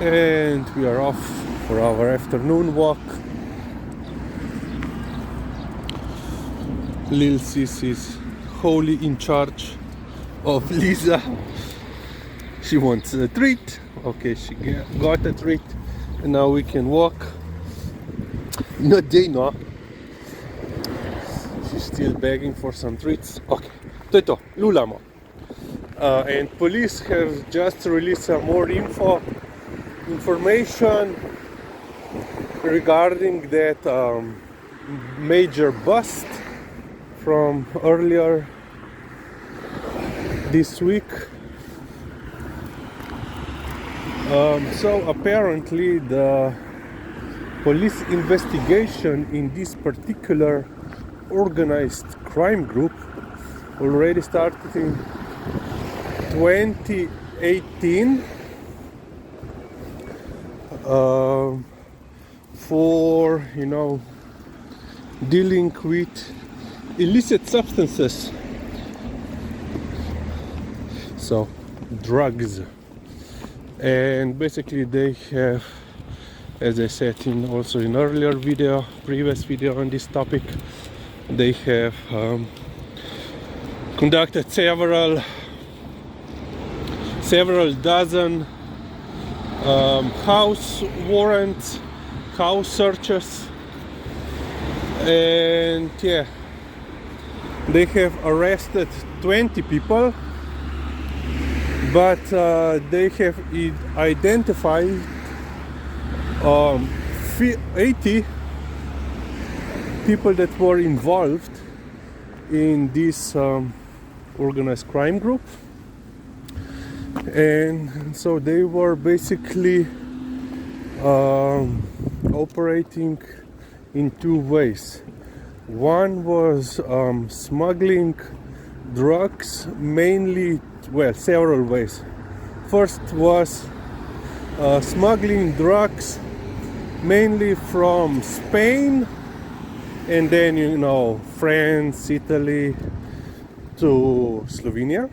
and we are off for our afternoon walk. Lil Sis is wholly in charge of Liza. She wants a treat. Okay, she got a treat, and now we can walk. Not Dana. She's still begging for some treats. Okay, to lulamo. And police have just released some more information regarding that major bust from earlier this week. So apparently the police investigation in this particular organized crime group already started in 2018 for dealing with illicit substances, so drugs. And basically they have, as I said also in earlier previous video on this topic, they have conducted several dozen house warrants, house searches, and they have arrested 20 people, but they have identified 80 people that were involved in this organized crime group. And so they were basically operating in two ways. One was smuggling drugs, mainly, several ways. First was smuggling drugs mainly from Spain, and then France, Italy to Slovenia.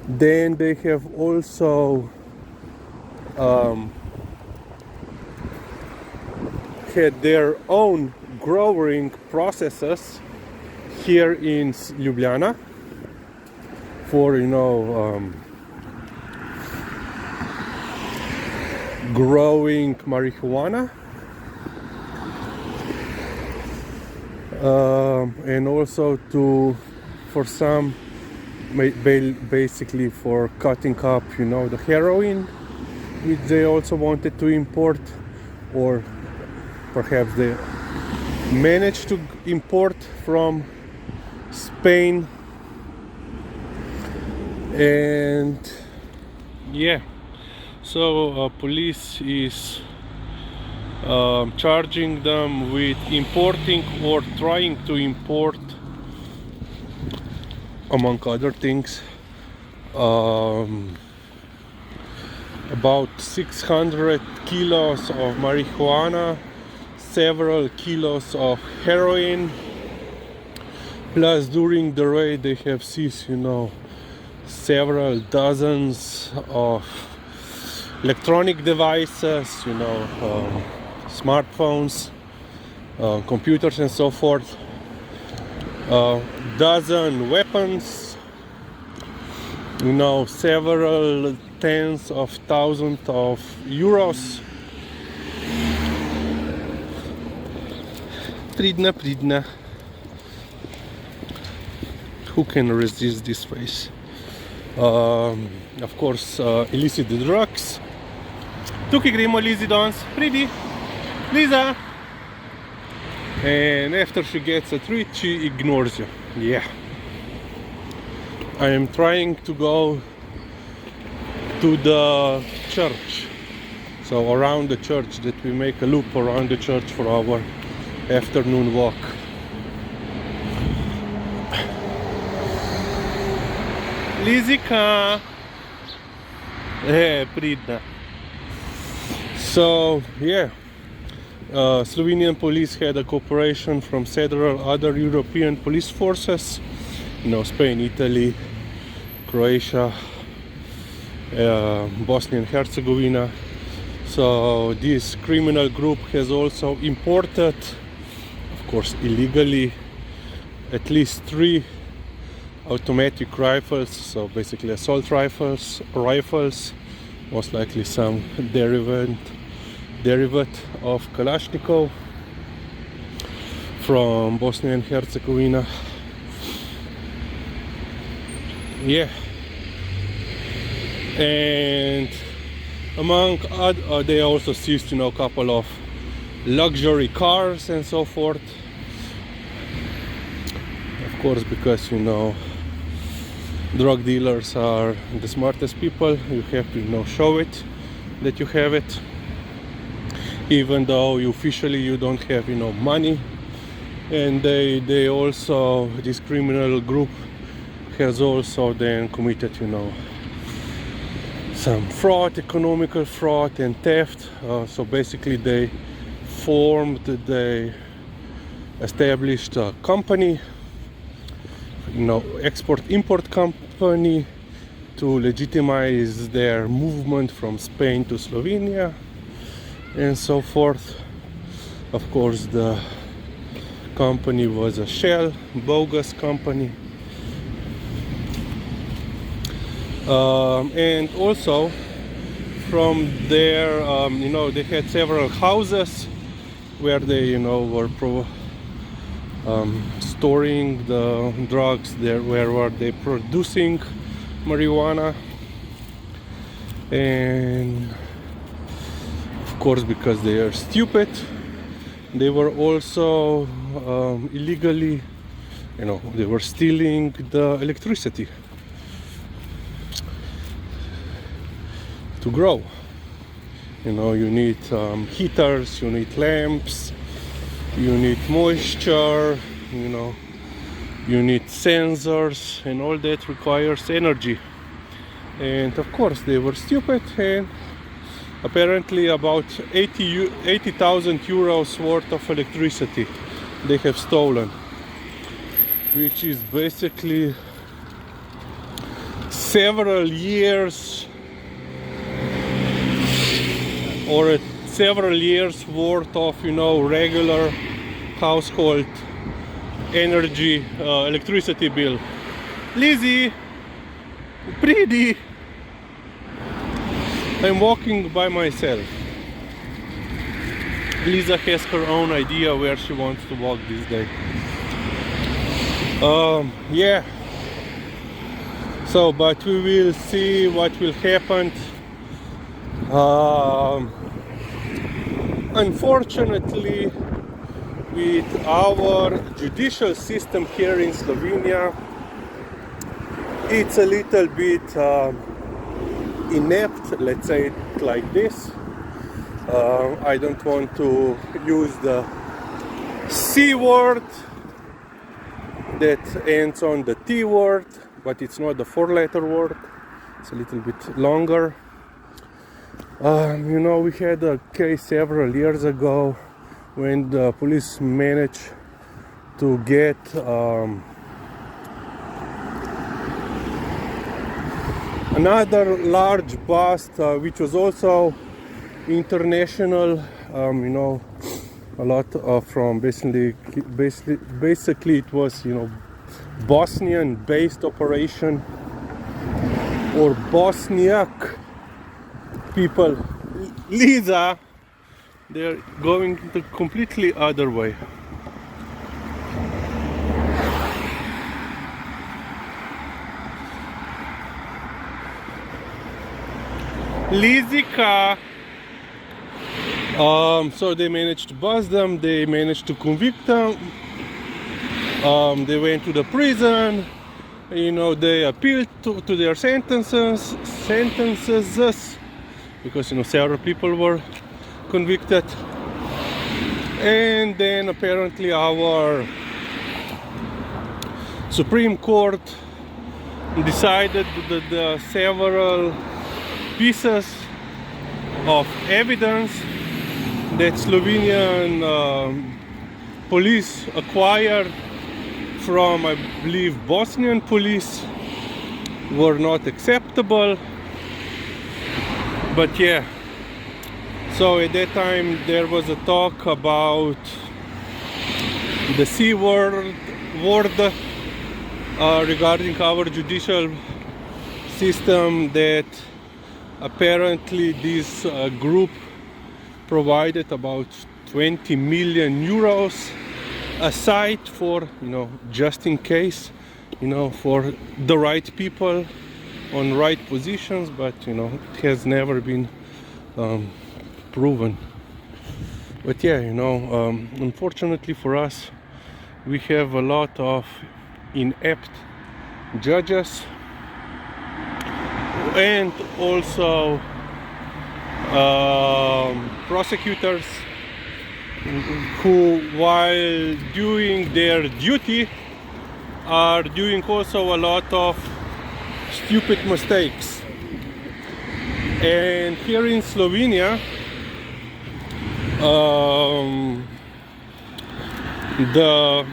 Then they have also had their own growing processes here in Ljubljana for growing marijuana, and also for some basically for cutting up the heroin, which they also wanted to import, or perhaps they managed to import from Spain. And so police is charging them with importing or trying to import, among other things, about 600 kilos of marijuana, several kilos of heroin, plus during the raid they have seized several dozens of electronic devices, smartphones, computers and so forth, dozen weapons, several tens of thousands of euros. Pridna. Who can resist this face? Of course, illicit drugs. Tukaj gremo Lizi danes, pridi, Liza! And after she gets a treat, she ignores you. I am trying to go to the church, so around the church, that we make a loop around the church for our afternoon walk. Lizika! Pridna. So Slovenian police had a cooperation from several other European police forces, Spain, Italy, Croatia, Bosnia and Herzegovina. So this criminal group has also imported, of course illegally, at least 3 automatic rifles, so basically assault rifles, most likely some derivate of Kalashnikov from Bosnia and Herzegovina. Yeah, and among other, they also seized, a couple of luxury cars and so forth. Of course, because drug dealers are the smartest people. You have to show it that you have it, even though officially you don't have money. And they also, this criminal group has also then committed some fraud, economical fraud and theft. So basically they established a company, export-import company, to legitimize their movement from Spain to Slovenia and so forth. Of course, the company was a shell, bogus company. And also from there, they had several houses where they, were storing the drugs there, where were they producing marijuana. And of course, because they are stupid, they were also illegally, they were stealing the electricity to grow. You need heaters, you need lamps, you need moisture, you need sensors, and all that requires energy. And of course they were stupid, and apparently about 80,000 euros worth of electricity they have stolen, which is basically several years worth of regular household energy, electricity bill. Lizzie, pretty. I'm walking by myself. Liza has her own idea where she wants to walk this day. Yeah. So, but we will see what will happen. Unfortunately, with our judicial system here in Slovenia, it's a little bit inept, let's say it like this. I don't want to use the C word that ends on the T word, but it's not the 4-letter word, it's a little bit longer. We had a case several years ago when the police managed to get another large bust, which was also international, a lot from basically it was Bosnian based operation, or Bosniak people. Liza, they're going the completely other way. Lizika. So they managed to bust them, they managed to convict them, they went to the prison, they appealed to their sentences, because several people were convicted. And then apparently our Supreme Court decided that the several pieces of evidence that Slovenian police acquired from, I believe, Bosnian police were not acceptable, But yeah, so at that time there was a talk about the C word regarding our judicial system, that apparently this group provided about 20 million euros aside for, just in case, for the right people on right positions, but it has never been proven. But yeah, unfortunately for us, we have a lot of inept judges, and also prosecutors who, while doing their duty, are doing also a lot of stupid mistakes. And here in Slovenia, the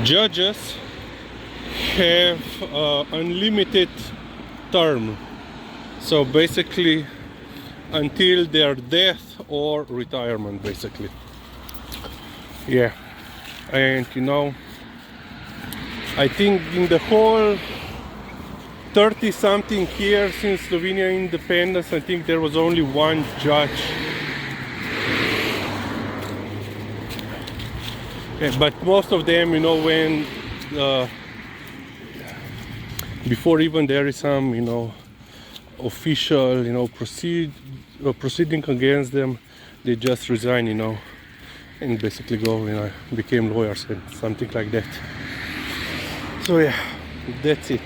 judges have unlimited term, so basically until their death or retirement, basically. Yeah, and I think in the whole 30-something years since Slovenia independence, I think there was only one judge. Yeah, but most of them, when before even there is some, official, proceeding against them, they just resign, and basically go, became lawyers and something like that. So yeah, that's it.